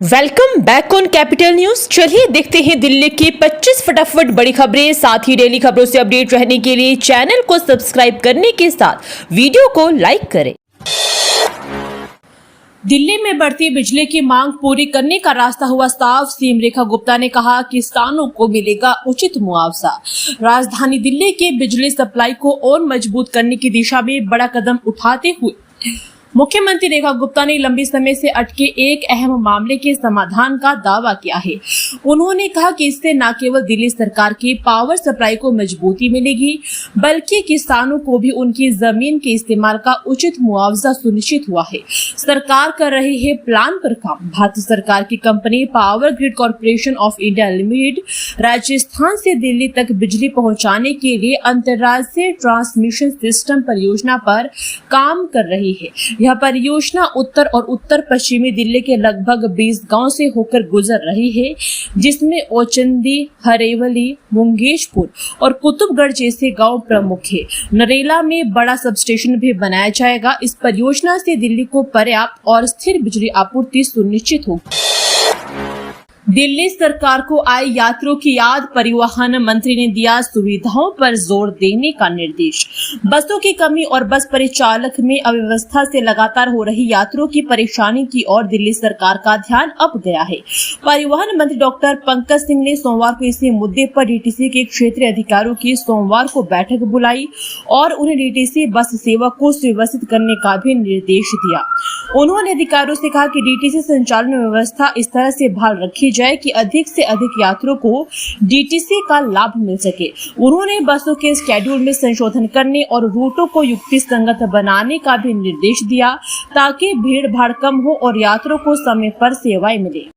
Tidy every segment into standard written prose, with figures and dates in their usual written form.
Welcome back on capital news. चलिए देखते हैं दिल्ली की 25 फटाफट बड़ी खबरें। साथ ही डेली खबरों से अपडेट रहने के लिए चैनल को सब्सक्राइब करने के साथ वीडियो को लाइक करें। दिल्ली में बढ़ती बिजली की मांग पूरी करने का रास्ता हुआ साफ। सीएम रेखा गुप्ता ने कहा कि किसानों को मिलेगा उचित मुआवजा। राजधानी दिल्ली के बिजली सप्लाई को और मजबूत करने की दिशा में बड़ा कदम उठाते हुए मुख्यमंत्री रेखा गुप्ता ने लंबे समय से अटके एक अहम मामले के समाधान का दावा किया है। उन्होंने कहा कि इससे न केवल दिल्ली सरकार की पावर सप्लाई को मजबूती मिलेगी, बल्कि किसानों को भी उनकी जमीन के इस्तेमाल का उचित मुआवजा सुनिश्चित हुआ है। सरकार कर रही है प्लान पर काम। भारत सरकार की company power grid corporation of India limited Rajasthan से दिल्ली तक बिजली पहुंचाने के लिए अंतर्राज्यीय ट्रांसमिशन सिस्टम परियोजना पर काम कर रही है। यह परियोजना उत्तर और उत्तर पश्चिमी दिल्ली के लगभग 20 गांव से होकर गुजर रही है, जिसमें ओचंदी, हरेवली, मुंगेशपुर और कुतुबगढ़ जैसे गांव प्रमुख है। नरेला में बड़ा सबस्टेशन भी बनाया जाएगा। इस परियोजना से दिल्ली को पर्याप्त और स्थिर बिजली आपूर्ति सुनिश्चित होगी। दिल्ली सरकार को आए यात्रियों की याद, परिवहन मंत्री ने दिया सुविधाओं पर जोर देने का निर्देश। बसों की कमी और बस परिचालक में अव्यवस्था से लगातार हो रही यात्रियों की परेशानी की ओर दिल्ली सरकार का ध्यान अब गया है। परिवहन मंत्री डॉक्टर पंकज सिंह ने सोमवार को इसी मुद्दे पर डीटीसी के क्षेत्रीय अधिकारियों की सोमवार को बैठक बुलाई और उन्हें डीटीसी बस सेवा को सुव्यवस्थित करने का भी निर्देश दिया। उन्होंने अधिकारियों से कहा कि डीटीसी संचालन व्यवस्था इस तरह से बहाल रखी जाए कि अधिक से अधिक यात्रियों को डीटीसी का लाभ मिल सके। उन्होंने बसों के स्केड्यूल में संशोधन करने और रूटों को युक्ति संगत बनाने का भी निर्देश दिया, ताकि भीड़ भाड़ कम हो और यात्रियों को समय पर सेवाएं मिले।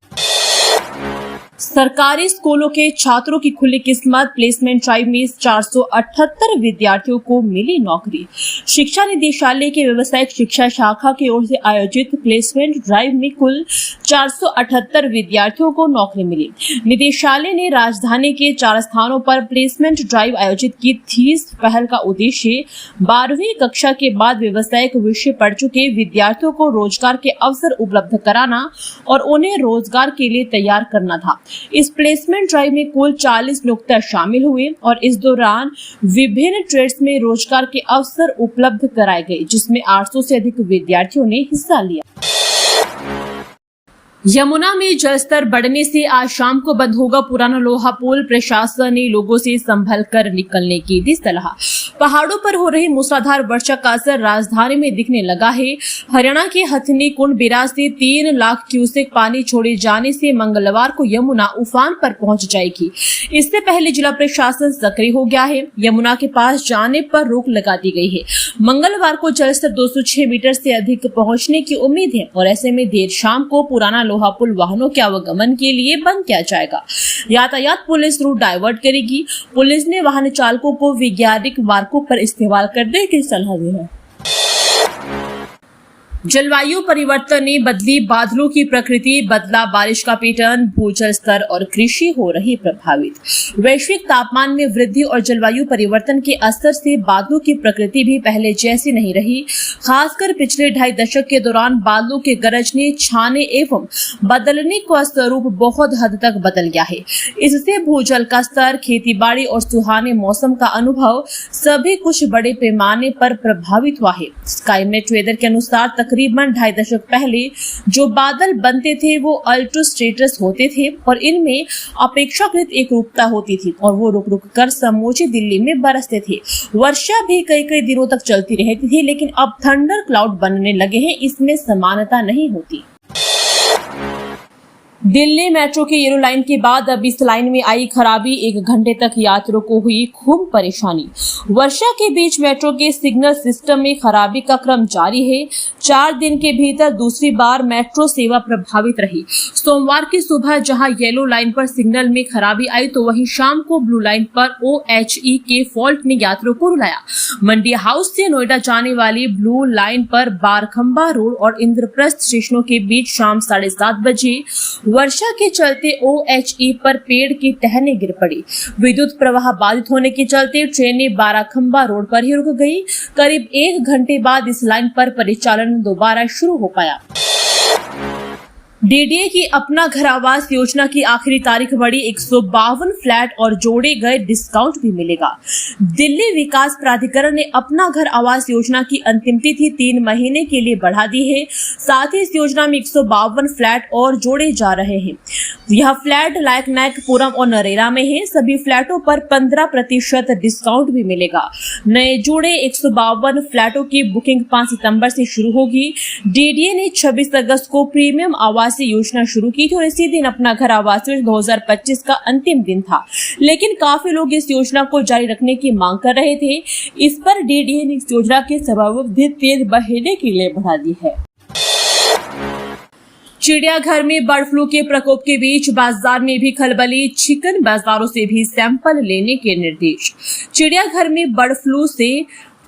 सरकारी स्कूलों के छात्रों की खुली किस्मत। प्लेसमेंट ड्राइव में 478 विद्यार्थियों को मिली नौकरी। शिक्षा निदेशालय के व्यावसायिक शिक्षा शाखा की ओर से आयोजित प्लेसमेंट ड्राइव में कुल 478 विद्यार्थियों को नौकरी मिली। निदेशालय ने राजधानी के 4 स्थानों पर प्लेसमेंट ड्राइव आयोजित की थी। इस पहल का उद्देश्य 12वीं कक्षा के बाद व्यावसायिक विषय पढ़ चुके विद्यार्थियों को रोजगार के अवसर उपलब्ध कराना और उन्हें रोजगार के लिए तैयार करना था। इस प्लेसमेंट ड्राइव में कुल 40 नियोक्ता शामिल हुए और इस दौरान विभिन्न ट्रेड्स में रोजगार के अवसर उपलब्ध कराए गए, जिसमें 800 से अधिक विद्यार्थियों ने हिस्सा लिया। यमुना में जलस्तर बढ़ने से आज शाम को बंद होगा पुराना लोहा पुल। प्रशासन ने लोगों से संभल कर निकलने की दी सलाह। पहाड़ों पर हो रही मूसलाधार वर्षा का असर राजधानी में दिखने लगा है। हरियाणा के हथनी कुंड बैराज से 3 लाख क्यूसेक पानी छोड़े जाने से मंगलवार को यमुना उफान पर पहुंच जाएगी। इससे पहले जिला प्रशासन सक्रिय हो गया है। यमुना के पास जाने पर रोक लगा दी गई है। मंगलवार को जलस्तर 206 मीटर से अधिक पहुंचने की उम्मीद है और ऐसे में देर शाम को पुराना लोहा पुल वाहनों के आवागमन के लिए बंद किया जाएगा। यातायात पुलिस रूट डाइवर्ट करेगी। पुलिस ने वाहन चालकों को वैज्ञानिक मार्गों पर इस्तेमाल करने की सलाह दी है। जलवायु परिवर्तन ने बदली बादलों की प्रकृति, बदला बारिश का पैटर्न, भूजल स्तर और कृषि हो रही प्रभावित। वैश्विक तापमान में वृद्धि और जलवायु परिवर्तन के असर से बादलों की प्रकृति भी पहले जैसी नहीं रही। खासकर पिछले 2.5 दशक के दौरान बादलों के गरजने, छाने एवं बदलने का स्वरूप बहुत हद तक बदल गया है। इससे भूजल का स्तर, खेती बाड़ी और सुहाने मौसम का अनुभव सभी कुछ बड़े पैमाने पर प्रभावित हुआ है। स्काईमेट वेदर के अनुसार तकरीबन 2.5 दशक पहले जो बादल बनते थे वो अल्ट्रोस्ट्रेटस होते थे और इनमें अपेक्षाकृत एकरूपता होती थी और वो रुक रुक कर समूची दिल्ली में बरसते थे। वर्षा भी कई दिनों तक चलती रहती थी, लेकिन अब थंडर क्लाउड बनने लगे हैं। इसमें समानता नहीं होती। दिल्ली मेट्रो के येलो लाइन के बाद अब इस लाइन में आई खराबी। 1 घंटे तक यात्रियों को हुई खूब परेशानी। वर्षा के बीच मेट्रो के सिग्नल सिस्टम में खराबी का क्रम जारी है। 4 दिन के भीतर दूसरी बार मेट्रो सेवा प्रभावित रही। सोमवार की सुबह जहां येलो लाइन पर सिग्नल में खराबी आई, तो वहीं शाम को ब्लू लाइन पर OHE के फॉल्ट ने यात्रियों को रुलाया। मंडी हाउस से नोएडा जाने वाली ब्लू लाइन पर बारखंबा रोड और इंद्रप्रस्थ स्टेशनों के बीच शाम 7:30 बजे वर्षा के चलते OHE पर पेड़ की टहनी गिर पड़ी। विद्युत प्रवाह बाधित होने के चलते ट्रेनें बाराखंबा रोड पर ही रुक गई। करीब 1 घंटे बाद इस लाइन पर परिचालन दोबारा शुरू हो पाया। डीडीए की अपना घर आवास योजना की आखिरी तारीख बढ़ी, 152 फ्लैट और जोड़े गए डिस्काउंट भी मिलेगा। दिल्ली विकास प्राधिकरण ने अपना घर आवास योजना की अंतिम तिथि 3 महीने के लिए बढ़ा दी है। साथ ही इस योजना में 152 फ्लैट और जोड़े जा रहे हैं। यह फ्लैट लायक नायकपुरम और नरेला में है। सभी फ्लैटों पर 15% डिस्काउंट भी मिलेगा। नए जुड़े 152 फ्लैटों की बुकिंग 5 सितंबर से शुरू होगी। डीडीए ने 26 अगस्त को प्रीमियम आवास योजना शुरू की थी और इसी दिन अपना घर आवास 2025 का अंतिम दिन था, लेकिन काफी लोग इस योजना को जारी रखने की मांग कर रहे थे। इस पर डीडीए ने इस योजना की समयावधि 3 महीने के लिए बढ़ा दी है। चिड़ियाघर में बर्ड फ्लू के प्रकोप के बीच बाजार में भी खलबली, चिकन बाजारों से भी सैंपल लेने के निर्देश। चिड़ियाघर में बर्ड फ्लू से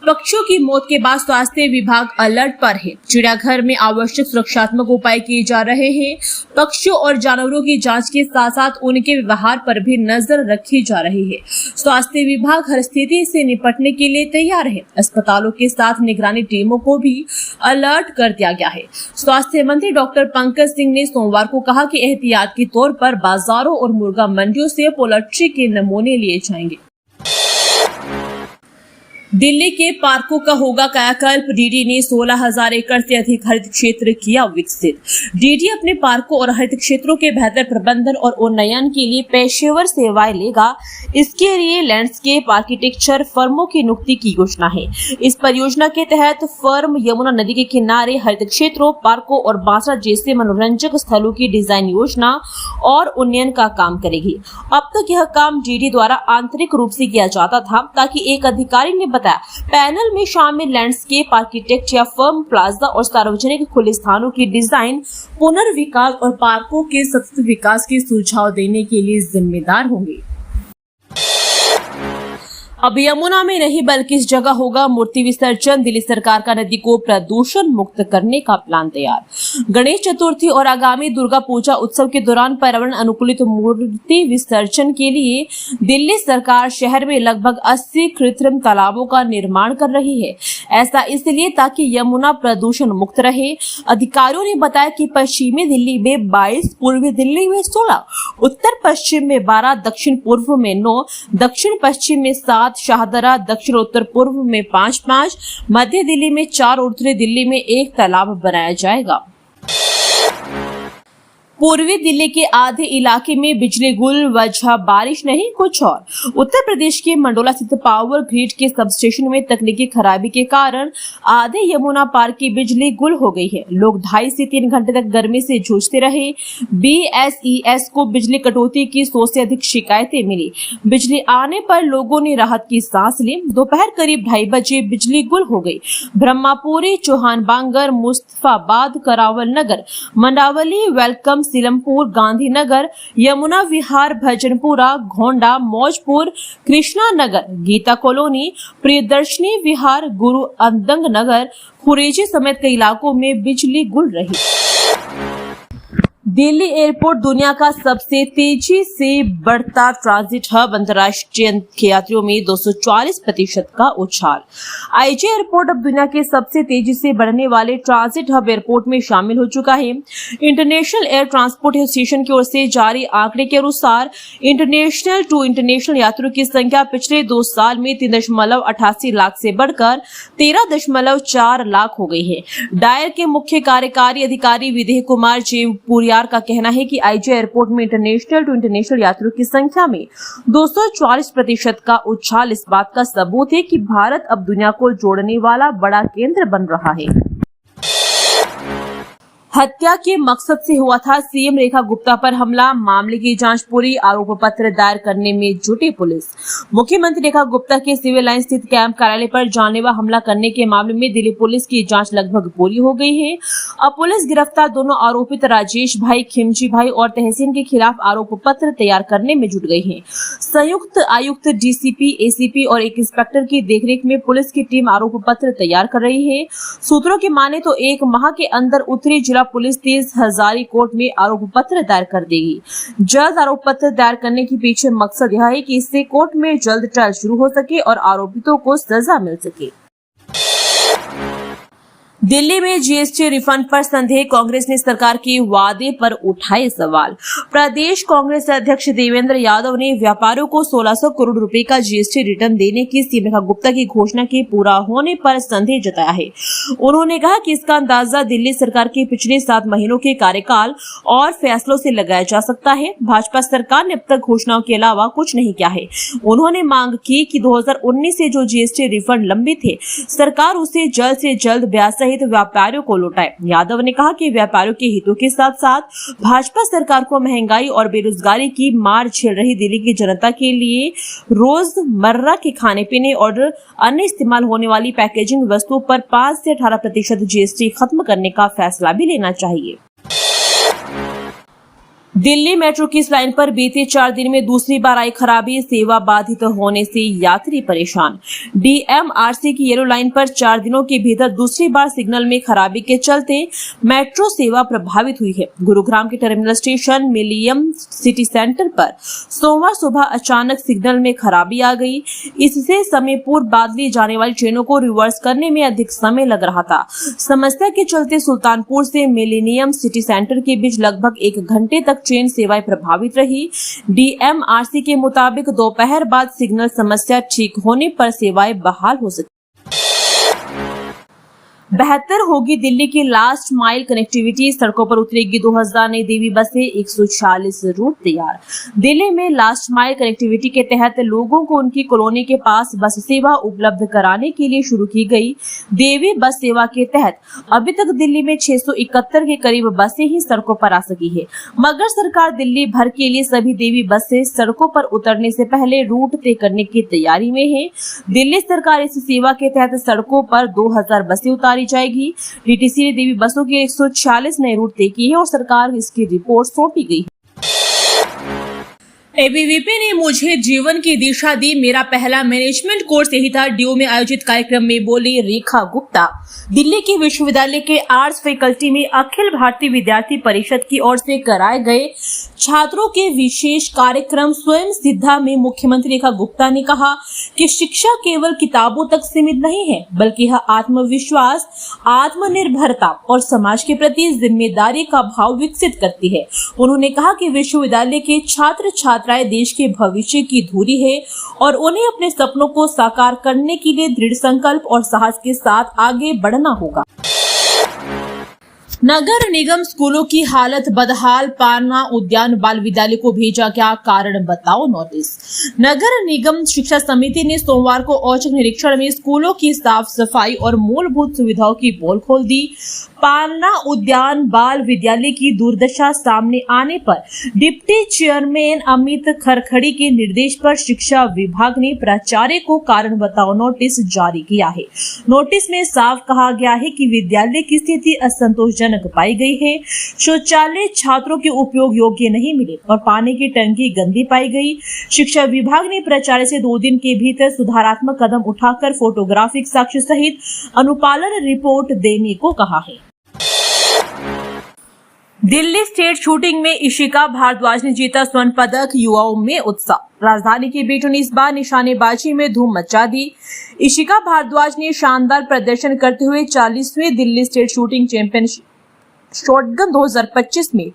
पक्षियों की मौत के बाद स्वास्थ्य विभाग अलर्ट पर है। चिड़ियाघर में आवश्यक सुरक्षात्मक उपाय किए जा रहे हैं। पक्षियों और जानवरों की जांच के साथ साथ उनके व्यवहार पर भी नजर रखी जा रही है। स्वास्थ्य विभाग हर स्थिति से निपटने के लिए तैयार है। अस्पतालों के साथ निगरानी टीमों को भी अलर्ट कर दिया गया है। स्वास्थ्य मंत्री डॉक्टर पंकज सिंह ने सोमवार को कहा कि एहतियात के तौर पर बाजारों और मुर्गा मंडियों से पोल्ट्री के नमूने लिए जाएंगे। दिल्ली के पार्कों का होगा कायाकल्प। डीडी ने 16,000 एकड़ से अधिक हरित क्षेत्र किया विकसित। डीडी अपने पार्कों और हरित क्षेत्रों के बेहतर प्रबंधन और उन्नयन के लिए पेशेवर सेवाएं लेगा। इसके लिए लैंडस्केप आर्किटेक्चर फर्मों की नियुक्ति की योजना है। इस परियोजना के तहत फर्म यमुना नदी के किनारे हरित क्षेत्रों, पार्कों और बांसरा जैसे मनोरंजक स्थलों की डिजाइन योजना और उन्नयन का काम करेगी। अब तक यह काम डीडी द्वारा आंतरिक रूप से किया जाता था, ताकि एक अधिकारी ने पैनल में शामिल लैंडस्केप आर्किटेक्ट या फर्म प्लाजा और सार्वजनिक खुले स्थानों की डिजाइन, पुनर्विकास और पार्कों के सतत विकास के सुझाव देने के लिए जिम्मेदार होंगे। अब यमुना में नहीं बल्कि इस जगह होगा मूर्ति विसर्जन। दिल्ली सरकार का नदी को प्रदूषण मुक्त करने का प्लान तैयार। गणेश चतुर्थी और आगामी दुर्गा पूजा उत्सव के दौरान पर्यावरण अनुकूलित मूर्ति विसर्जन के लिए दिल्ली सरकार शहर में लगभग 80 कृत्रिम तालाबों का निर्माण कर रही है। ऐसा इसलिए ताकि यमुना प्रदूषण मुक्त रहे। अधिकारियों ने बताया कि पश्चिमी दिल्ली में 22, पूर्वी दिल्ली में 16, उत्तर पश्चिम में 12, दक्षिण पूर्व में 9, दक्षिण पश्चिम में 7, शाहदरा दक्षिण उत्तर पूर्व में 5-5, मध्य दिल्ली में 4 और उत्तरी दिल्ली में 1 तालाब बनाया जाएगा। पूर्वी दिल्ली के आधे इलाके में बिजली गुल, वजह बारिश नहीं कुछ और। उत्तर प्रदेश के मंडोला स्थित पावर ग्रिड के सबस्टेशन में तकनीकी खराबी के कारण आधे यमुना पार्क की बिजली गुल हो गई है। लोग 2.5 से 3 घंटे तक गर्मी से जूझते रहे। BSES को बिजली कटौती की 100 से अधिक शिकायतें मिली। बिजली आने पर लोगों ने राहत की सांस ली। दोपहर करीब 2:30 बजे बिजली गुल हो गई। ब्रह्मापुरी, चौहान बांगर, मुस्तफाबाद, करावल नगर, मंडावली, वेलकम, सीलमपुर, गांधीनगर, यमुना विहार, भजनपुरा, घोंडा, मौजपुर, कृष्णा नगर, गीता कॉलोनी, प्रियदर्शनी विहार, गुरु अंदंग नगर, खुरेजी समेत कई इलाकों में बिजली गुल रही। दिल्ली एयरपोर्ट दुनिया का सबसे तेजी से बढ़ता ट्रांजिट हब। अंतर्राष्ट्रीय यात्रियों में 240% का उछाल। आईजी एयरपोर्ट अब दुनिया के सबसे तेजी से बढ़ने वाले ट्रांजिट हब एयरपोर्ट में शामिल हो चुका है। इंटरनेशनल एयर ट्रांसपोर्ट एसोसिएशन की ओर से जारी आंकड़े के अनुसार इंटरनेशनल टू इंटरनेशनल यात्रियों की संख्या पिछले 2 साल में 3.88 लाख से बढ़कर 13.4 लाख हो गई है। डायर के मुख्य कार्यकारी अधिकारी विदेह कुमार जेपुरिया का कहना है कि आईजी एयरपोर्ट में इंटरनेशनल टू इंटरनेशनल यात्रियों की संख्या में 240% का उछाल इस बात का सबूत है कि भारत अब दुनिया को जोड़ने वाला बड़ा केंद्र बन रहा है। हत्या के मकसद से हुआ था सीएम रेखा गुप्ता पर हमला। मामले की जांच पूरी, आरोप पत्र दायर करने में जुटी पुलिस। मुख्यमंत्री रेखा गुप्ता के सिविल लाइन स्थित कैंप कार्यालय पर जानलेवा हमला करने के मामले में दिल्ली पुलिस की जांच लगभग पूरी हो गई है। अब पुलिस गिरफ्तार दोनों आरोपित राजेश भाई, खिमजी भाई और तहसीन के खिलाफ आरोप पत्र तैयार करने में जुट गई है। संयुक्त आयुक्त, डीसीपी, एसीपी और एक इंस्पेक्टर की देखरेख में पुलिस की टीम आरोप पत्र तैयार कर रही है। सूत्रों की माने तो 1 माह के अंदर उत्तरी जिला पुलिस 30 हजारी कोर्ट में आरोप पत्र दायर कर देगी। जल्द आरोप पत्र दायर करने के पीछे मकसद यह है कि इससे कोर्ट में जल्द ट्रायल शुरू हो सके और आरोपितों को सजा मिल सके। दिल्ली में जीएसटी रिफंड पर संदेह, कांग्रेस ने सरकार के वादे पर उठाए सवाल। प्रदेश कांग्रेस अध्यक्ष देवेंद्र यादव ने व्यापारियों को 1600 करोड़ रुपए का जीएसटी रिटर्न देने की सीएम रेखा गुप्ता की घोषणा के पूरा होने पर संदेह जताया है। उन्होंने कहा कि इसका अंदाजा दिल्ली सरकार के पिछले 7 महीनों के कार्यकाल और फैसलों से लगाया जा सकता है। भाजपा सरकार ने अब तक घोषणाओं के अलावा कुछ नहीं किया है। उन्होंने मांग की कि 2019 से जो जीएसटी रिफंड लंबित थे, सरकार उसे जल्द से जल्द ब्याज सहित व्यापारियों को लौटाए। यादव ने कहा कि व्यापारियों के हितों के साथ साथ भाजपा सरकार को महंगाई और बेरोजगारी की मार झेल रही दिल्ली की जनता के लिए रोजमर्रा के खाने पीने और अन्य इस्तेमाल होने वाली पैकेजिंग वस्तुओं पर 5 से 18% जीएसटी खत्म करने का फैसला भी लेना चाहिए। दिल्ली मेट्रो की इस लाइन पर बीते 4 दिन में दूसरी बार आई खराबी, सेवा बाधित होने से यात्री परेशान। डीएमआरसी की येलो लाइन पर 4 दिनों के भीतर दूसरी बार सिग्नल में खराबी के चलते मेट्रो सेवा प्रभावित हुई है। गुरुग्राम के टर्मिनल स्टेशन मिलियम सिटी सेंटर पर सोमवार सुबह अचानक सिग्नल में खराबी आ गई। इससे समय पूर्व बदली जाने वाली ट्रेनों को रिवर्स करने में अधिक समय लग रहा था। समस्या के चलते सुल्तानपुर से मिलेनियम सिटी सेंटर के बीच लगभग 1 घंटे तक ट्रेन सेवाएं प्रभावित रही। डीएमआरसी के मुताबिक दोपहर बाद सिग्नल समस्या ठीक होने पर सेवाएं बहाल हो सकी। बेहतर होगी दिल्ली की लास्ट माइल कनेक्टिविटी, सड़कों पर उतरेगी 2000 नई देवी बसें, 140 रूट तैयार। दिल्ली में लास्ट माइल कनेक्टिविटी के तहत लोगों को उनकी कॉलोनी के पास बस सेवा उपलब्ध कराने के लिए शुरू की गई देवी बस सेवा के तहत अभी तक दिल्ली में 671 के करीब बसें ही सड़कों पर आ सकी है। मगर सरकार दिल्ली भर के लिए सभी देवी बसें सड़कों पर उतरने से पहले रूट तय करने की तैयारी में है। दिल्ली सरकार इस सेवा के तहत सड़कों पर 2000 बसें उतारी जाएगी। डीटीसी ने देवी बसों के 146 नए रूट तय किए हैं और सरकार इसकी रिपोर्ट सौंपी गई है। एबीवीपी ने मुझे जीवन की दिशा दी, मेरा पहला मैनेजमेंट कोर्स यही था, डीयू में आयोजित कार्यक्रम में बोली रेखा गुप्ता। दिल्ली के विश्वविद्यालय के आर्ट्स फैकल्टी में अखिल भारतीय विद्यार्थी परिषद की ओर से कराए गए छात्रों के विशेष कार्यक्रम स्वयं सिद्धा में मुख्यमंत्री रेखा गुप्ता ने कहा कि शिक्षा केवल किताबों तक सीमित नहीं है, बल्कि यह आत्मविश्वास, आत्मनिर्भरता और समाज के प्रति जिम्मेदारी का भाव विकसित करती है। उन्होंने कहा कि विश्वविद्यालय के छात्र छात्राएं देश के भविष्य की धुरी है और उन्हें अपने सपनों को साकार करने के लिए दृढ़ संकल्प और साहस के साथ आगे बढ़ना होगा। नगर निगम स्कूलों की हालत बदहाल, पारना उद्यान बाल विद्यालय को भेजा गया, कारण बताओ नोटिस। नगर निगम शिक्षा समिति ने सोमवार को औचक निरीक्षण में स्कूलों की साफ सफाई और मूलभूत सुविधाओं की पोल खोल दी। पालना उद्यान बाल विद्यालय की दुर्दशा सामने आने पर डिप्टी चेयरमैन अमित खरखड़ी के निर्देश पर शिक्षा विभाग ने प्राचार्य को कारण बताओ नोटिस जारी किया है। नोटिस में साफ कहा गया है कि विद्यालय की स्थिति असंतोषजनक पाई गई है, शौचालय छात्रों के उपयोग योग्य नहीं मिले और पानी की टंकी गंदी पाई गई। शिक्षा विभाग ने प्राचार्य से 2 दिन के भीतर सुधारात्मक कदम उठाकर फोटोग्राफिक साक्ष्य सहित अनुपालन रिपोर्ट देने को कहा है। दिल्ली स्टेट शूटिंग में इशिका भारद्वाज ने जीता स्वर्ण पदक, युवाओं में उत्साह। राजधानी की बेटियों ने इस बार निशानेबाजी में धूम मचा दी। इशिका भारद्वाज ने शानदार प्रदर्शन करते हुए 40वें Delhi state shooting championship shotgun 2025 में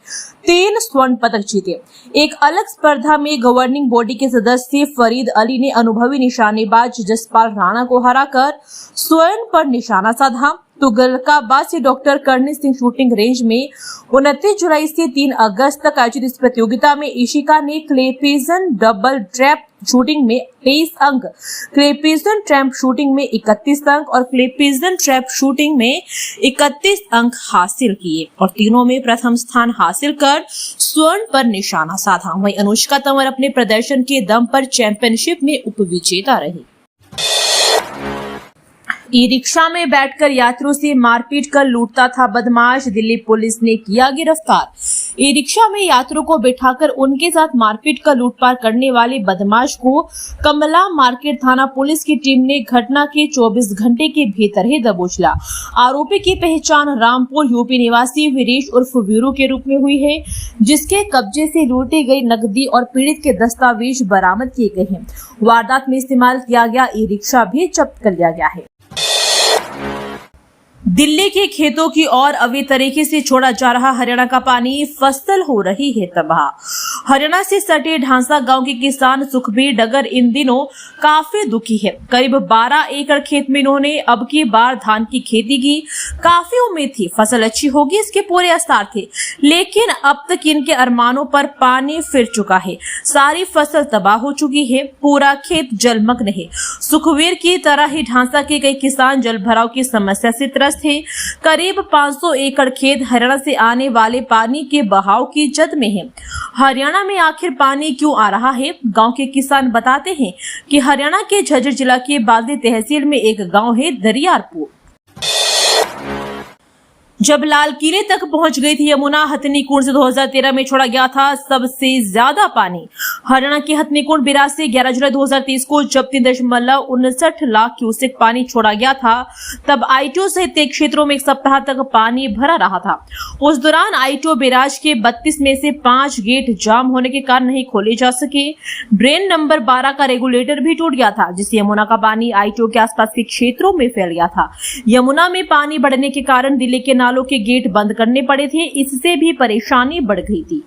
3 स्वर्ण पदक जीते। एक अलग स्पर्धा में गवर्निंग बॉडी के सदस्य फरीद अली ने अनुभवी निशानेबाज जसपाल राणा को हराकर स्वर्ण पर निशाना साधा। तुगलकाबाद से doctor Karni Singh shooting range में 29 जुलाई से 3 अगस्त तक आयोजित इस प्रतियोगिता में इशिका ने clay pigeon double trap shooting में 23 अंक, क्ले पिजन ट्रैप शूटिंग में 31 अंक और क्ले पिजन ट्रैप शूटिंग में 31 अंक हासिल किए और तीनों में प्रथम स्थान हासिल कर स्वर्ण पर निशाना साधा। वहीं अनुष्का तंवर अपने प्रदर्शन के दम पर चैंपियनशिप में उपविजेता रही। ई रिक्शा में बैठकर यात्रियों से मारपीट कर लूटता था बदमाश, दिल्ली पुलिस ने किया गिरफ्तार। ई रिक्शा में यात्रियों को बिठाकर उनके साथ मारपीट कर लूटपाट करने वाले बदमाश को कमला मार्केट थाना पुलिस की टीम ने घटना के 24 घंटे के भीतर ही दबोच लिया। आरोपी की पहचान रामपुर यूपी निवासी वीरेश उर्फ वीरू के रूप में हुई है, जिसके कब्जे से लूटी गई नकदी और पीड़ित के दस्तावेज बरामद किए गए हैं। वारदात में इस्तेमाल किया गया ई रिक्शा भी जब्त कर लिया गया है। दिल्ली के खेतों की ओर अवैध तरीके से छोड़ा जा रहा हरियाणा का पानी, फसल हो रही है तबाह। हरियाणा से सटे ढांसा गांव के किसान सुखबीर डगर इन दिनों काफी दुखी है। करीब 12 एकड़ खेत में इन्होंने अब की बार धान की खेती की। काफी उम्मीद थी फसल अच्छी होगी, इसके पूरे आसार थे, लेकिन अब तक इनके अरमानों पर पानी फिर चुका है। सारी फसल तबाह हो चुकी है, पूरा खेत जलमग्न है। सुखबीर की तरह ही ढांसा के कई किसान जल भराव की समस्या से त्रस्त थे। करीब 500 एकड़ खेत हरियाणा से आने वाले पानी के बहाव की जद में है। हरियाणा में आखिर पानी क्यों आ रहा है? गांव के किसान बताते हैं कि हरियाणा के झज्जर जिला के बाल्दी तहसील में एक गांव है दरियारपुर। जब लाल किले तक पहुंच गई थी यमुना, हथनीकुंड से 2013 में छोड़ा गया था सबसे ज्यादा पानी। हरियाणा के हथनीकुंड बिराज से 11 जुलाई 2023 को जब 3.59 लाख क्यूसेक पानी छोड़ा गया था, तब आईटीओ सहित कई क्षेत्रों में एक सप्ताह तक पानी भरा रहा था। उस दौरान आईटीओ बिराज के 32 में से 5 गेट जाम होने के कारण नहीं खोले जा सके। ड्रेन नंबर 12 का रेगुलेटर भी टूट गया था, जिससे यमुना का पानी आईटीओ के आसपास के क्षेत्रों में फैल गया था। यमुना में पानी बढ़ने के कारण दिल्ली के नालों के गेट बंद करने पड़े थे, इससे भी परेशानी बढ़ गई थी।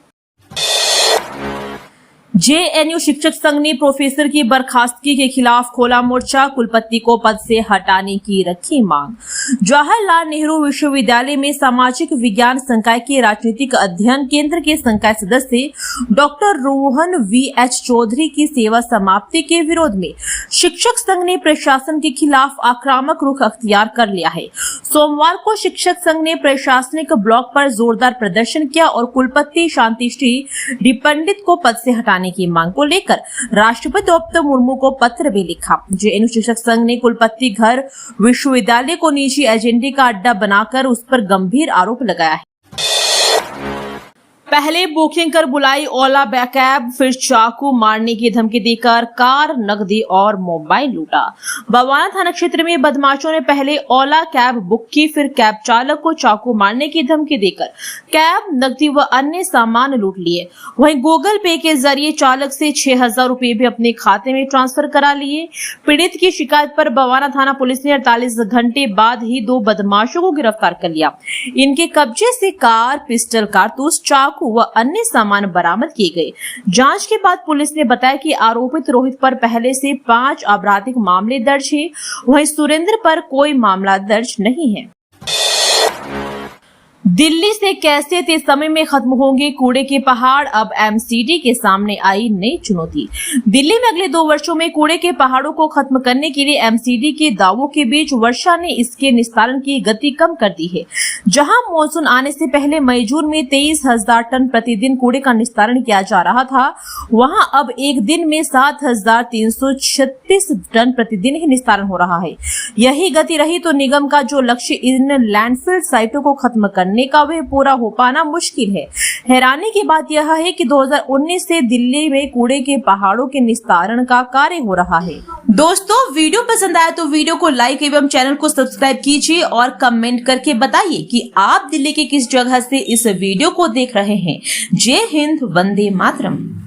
जेएनयू शिक्षक संघ ने प्रोफेसर की बर्खास्तगी के खिलाफ खोला मोर्चा, कुलपति को पद से हटाने की रखी मांग। जवाहरलाल नेहरू विश्वविद्यालय में सामाजिक विज्ञान संकाय के राजनीतिक अध्ययन केंद्र के संकाय सदस्य डॉक्टर रोहन वी.एच. चौधरी की सेवा समाप्ति के विरोध में शिक्षक संघ ने प्रशासन के खिलाफ आक्रामक रुख अख्तियार कर लिया है। सोमवार को शिक्षक संघ ने प्रशासनिक ब्लॉक पर जोरदार प्रदर्शन किया और कुलपति शांतिश्री डी पंडित को पद से हटाने की मांग को लेकर राष्ट्रपति द्रौपदी मुर्मू को पत्र भी लिखा। जेएनयू शिक्षक संघ ने कुलपति घर विश्वविद्यालय को निजी एजेंडे का अड्डा बनाकर उस पर गंभीर आरोप लगाया है। पहले बुकिंग कर बुलाई ओला कैब, फिर चाकू मारने की धमकी देकर कार, नकदी और मोबाइल लूटा। बवाना थाना क्षेत्र में बदमाशों ने पहले ओला कैब बुक की, फिर कैब चालक को चाकू मारने की धमकी देकर कैब, नकदी व अन्य सामान लूट लिए। वहीं गूगल पे के जरिए चालक से 6,000 रुपए भी अपने खाते में ट्रांसफर करा लिए। पीड़ित की शिकायत पर बवाना थाना पुलिस ने 48 घंटे बाद ही 2 बदमाशों को गिरफ्तार कर लिया। इनके कब्जे से कार, पिस्टल, कारतूस, चाकू व अन्य सामान बरामद किए गए। जांच के बाद पुलिस ने बताया कि आरोपित रोहित पर पहले से 5 आपराधिक मामले दर्ज है, वहीं सुरेंद्र पर कोई मामला दर्ज नहीं है। दिल्ली से कैसे तेज समय में खत्म होंगे कूड़े के पहाड़, अब एमसीडी के सामने आई नई चुनौती। दिल्ली में अगले 2 वर्षों में कूड़े के पहाड़ों को खत्म करने के लिए एमसीडी के दावों के बीच वर्षा ने इसके निस्तारण की गति कम कर दी है। जहां मॉनसून आने से पहले मई जून में 23,000 टन प्रतिदिन कूड़े का निस्तारण किया जा रहा था, वहां अब एक दिन में 7,336 टन प्रतिदिन ही निस्तारण हो रहा है। यही गति रही तो निगम का जो लक्ष्य इन लैंडफिल साइटों को खत्म करने का वह पूरा हो पाना मुश्किल है। हैरानी की बात यह है कि 2019 से दिल्ली में कूड़े के पहाड़ों के निस्तारण का कार्य हो रहा है। दोस्तों, वीडियो पसंद आया तो वीडियो को लाइक एवं चैनल को सब्सक्राइब कीजिए और कमेंट करके बताइए कि आप दिल्ली के किस जगह से इस वीडियो को देख रहे हैं। जय हिंद, वंदे मातरम।